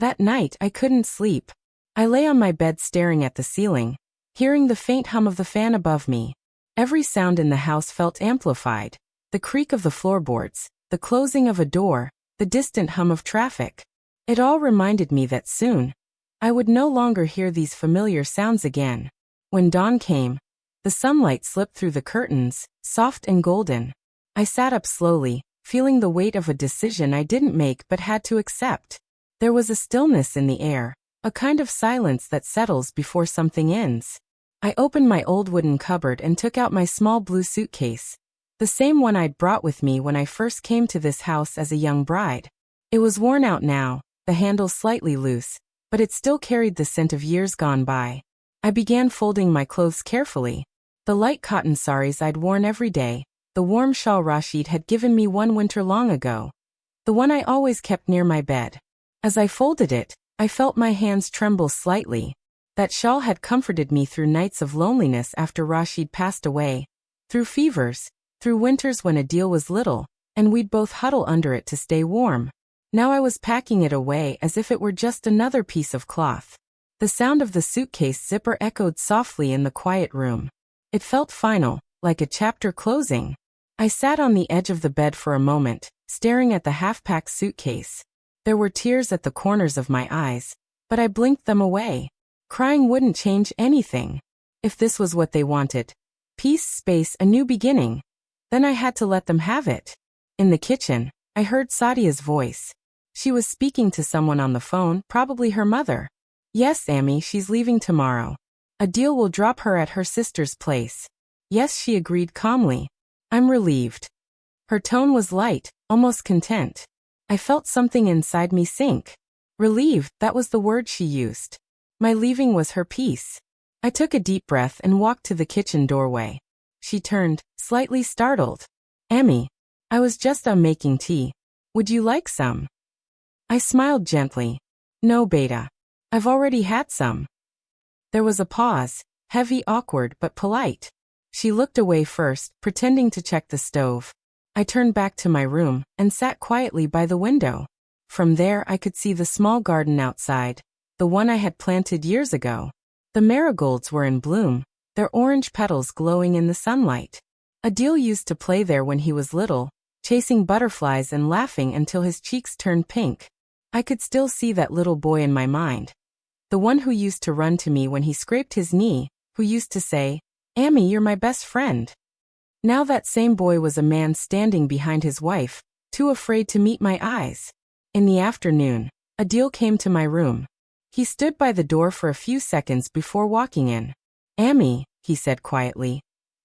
That night, I couldn't sleep. I lay on my bed staring at the ceiling, hearing the faint hum of the fan above me. Every sound in the house felt amplified. The creak of the floorboards, the closing of a door, the distant hum of traffic. It all reminded me that soon, I would no longer hear these familiar sounds again. When dawn came, the sunlight slipped through the curtains, soft and golden. I sat up slowly, feeling the weight of a decision I didn't make but had to accept. There was a stillness in the air, a kind of silence that settles before something ends. I opened my old wooden cupboard and took out my small blue suitcase, the same one I'd brought with me when I first came to this house as a young bride. It was worn out now, the handle slightly loose, but it still carried the scent of years gone by. I began folding my clothes carefully. The light cotton saris I'd worn every day, the warm shawl Rashid had given me one winter long ago, the one I always kept near my bed. As I folded it, I felt my hands tremble slightly. That shawl had comforted me through nights of loneliness after Rashid passed away, through fevers, through winters when Adil was little, and we'd both huddle under it to stay warm. Now I was packing it away as if it were just another piece of cloth. The sound of the suitcase zipper echoed softly in the quiet room. It felt final, like a chapter closing. I sat on the edge of the bed for a moment, staring at the half-packed suitcase. There were tears at the corners of my eyes, but I blinked them away. Crying wouldn't change anything. If this was what they wanted, peace, space, a new beginning, then I had to let them have it. In the kitchen, I heard Sadia's voice. She was speaking to someone on the phone, probably her mother. Yes, Amy, she's leaving tomorrow. Adil will drop her at her sister's place. Yes, she agreed calmly. I'm relieved. Her tone was light, almost content. I felt something inside me sink. Relieved, that was the word she used. My leaving was her peace. I took a deep breath and walked to the kitchen doorway. She turned, slightly startled. Amy, I was just making tea. Would you like some? I smiled gently. No, Beta. I've already had some. There was a pause, heavy, awkward, but polite. She looked away first, pretending to check the stove. I turned back to my room and sat quietly by the window. From there I could see the small garden outside, the one I had planted years ago. The marigolds were in bloom, their orange petals glowing in the sunlight. Adil used to play there when he was little, chasing butterflies and laughing until his cheeks turned pink. I could still see that little boy in my mind. The one who used to run to me when he scraped his knee, who used to say, Amy, you're my best friend. Now that same boy was a man standing behind his wife, too afraid to meet my eyes. In the afternoon, Adil came to my room. He stood by the door for a few seconds before walking in. Amy, he said quietly,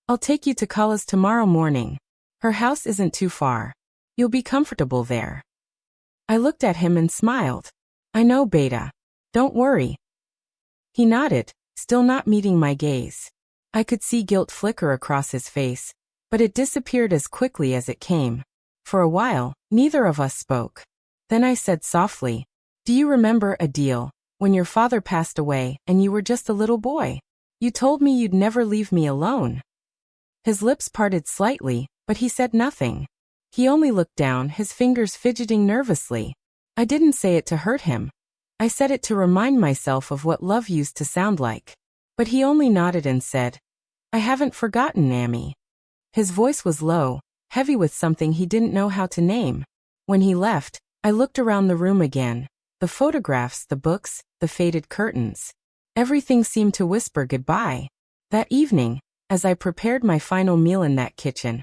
I'll take you to Khala's tomorrow morning. Her house isn't too far. You'll be comfortable there. I looked at him and smiled. I know, Beta. Don't worry. He nodded, still not meeting my gaze. I could see guilt flicker across his face, but it disappeared as quickly as it came. For a while, neither of us spoke. Then I said softly, Do you remember, Adil, when your father passed away and you were just a little boy? You told me you'd never leave me alone. His lips parted slightly, but he said nothing. He only looked down, his fingers fidgeting nervously. I didn't say it to hurt him. I said it to remind myself of what love used to sound like. But he only nodded and said, I haven't forgotten, Amy. His voice was low, heavy with something he didn't know how to name. When he left, I looked around the room again. The photographs, the books, the faded curtains. Everything seemed to whisper goodbye. That evening, as I prepared my final meal in that kitchen,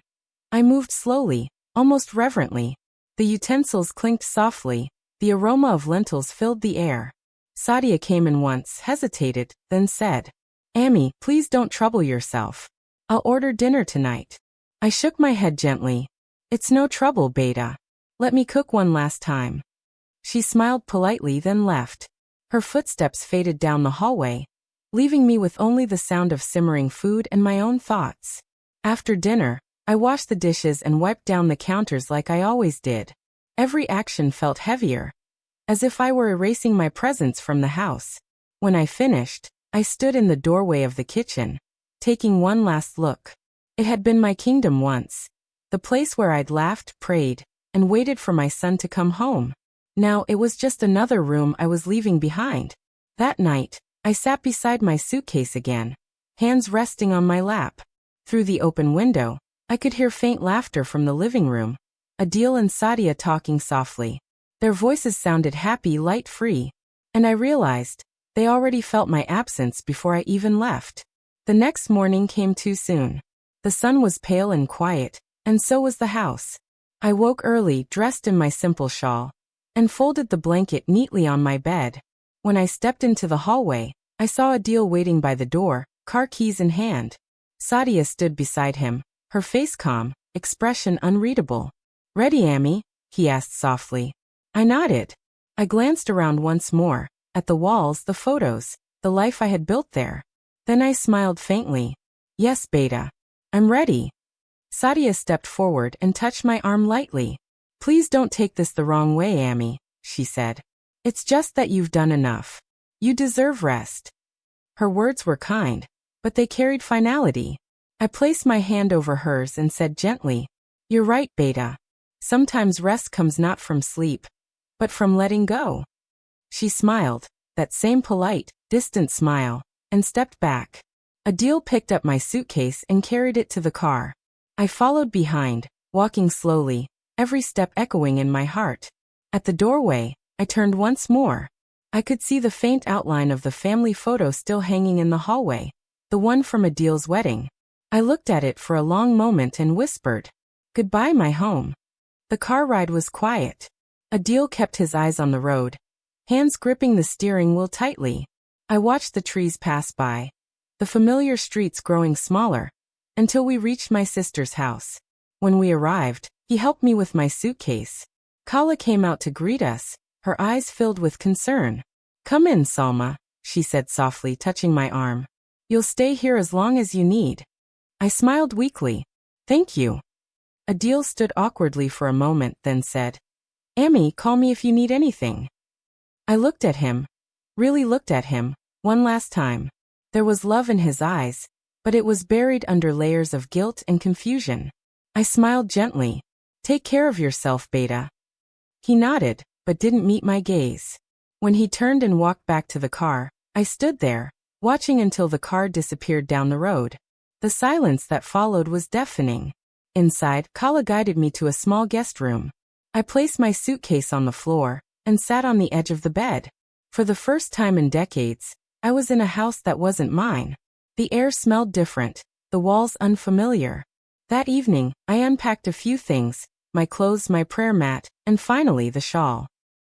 I moved slowly, almost reverently. The utensils clinked softly, the aroma of lentils filled the air. Sadia came in once, hesitated, then said, Amy, please don't trouble yourself. I'll order dinner tonight. I shook my head gently. It's no trouble, Beta. Let me cook one last time. She smiled politely, then left. Her footsteps faded down the hallway, leaving me with only the sound of simmering food and my own thoughts. After dinner, I washed the dishes and wiped down the counters like I always did. Every action felt heavier, as if I were erasing my presence from the house. When I finished, I stood in the doorway of the kitchen, taking one last look. It had been my kingdom once, the place where I'd laughed, prayed, and waited for my son to come home. Now it was just another room I was leaving behind. That night, I sat beside my suitcase again, hands resting on my lap. Through the open window, I could hear faint laughter from the living room. Adil and Sadia talking softly. Their voices sounded happy, light-free. And I realized, they already felt my absence before I even left. The next morning came too soon. The sun was pale and quiet, and so was the house. I woke early, dressed in my simple shawl, and folded the blanket neatly on my bed. When I stepped into the hallway, I saw Adil waiting by the door, car keys in hand. Sadia stood beside him, her face calm, expression unreadable. "Ready, Amy?" he asked softly. I nodded. I glanced around once more, at the walls, the photos, the life I had built there. Then I smiled faintly. "Yes, Beta. I'm ready." Sadia stepped forward and touched my arm lightly. "Please don't take this the wrong way, Amy," she said. "It's just that you've done enough. You deserve rest." Her words were kind, but they carried finality. I placed my hand over hers and said gently, "You're right, Beta. Sometimes rest comes not from sleep, but from letting go." She smiled, that same polite, distant smile, and stepped back. Adil picked up my suitcase and carried it to the car. I followed behind, walking slowly, every step echoing in my heart. At the doorway, I turned once more. I could see the faint outline of the family photo still hanging in the hallway, the one from Adil's wedding. I looked at it for a long moment and whispered, "Goodbye, my home." The car ride was quiet. Adil kept his eyes on the road, hands gripping the steering wheel tightly. I watched the trees pass by, the familiar streets growing smaller, until we reached my sister's house. When we arrived, he helped me with my suitcase. Kala came out to greet us, her eyes filled with concern. "Come in, Salma," she said softly, touching my arm. "You'll stay here as long as you need." I smiled weakly. "Thank you." Adil stood awkwardly for a moment, then said, "Amy, call me if you need anything." I looked at him, really looked at him, one last time. There was love in his eyes, but it was buried under layers of guilt and confusion. I smiled gently. "Take care of yourself, Beta." He nodded, but didn't meet my gaze. When he turned and walked back to the car, I stood there, watching until the car disappeared down the road. The silence that followed was deafening. Inside, Kala guided me to a small guest room. I placed my suitcase on the floor and sat on the edge of the bed. For the first time in decades, I was in a house that wasn't mine. The air smelled different, the walls unfamiliar. That evening, I unpacked a few things, my clothes, my prayer mat, and finally the shawl.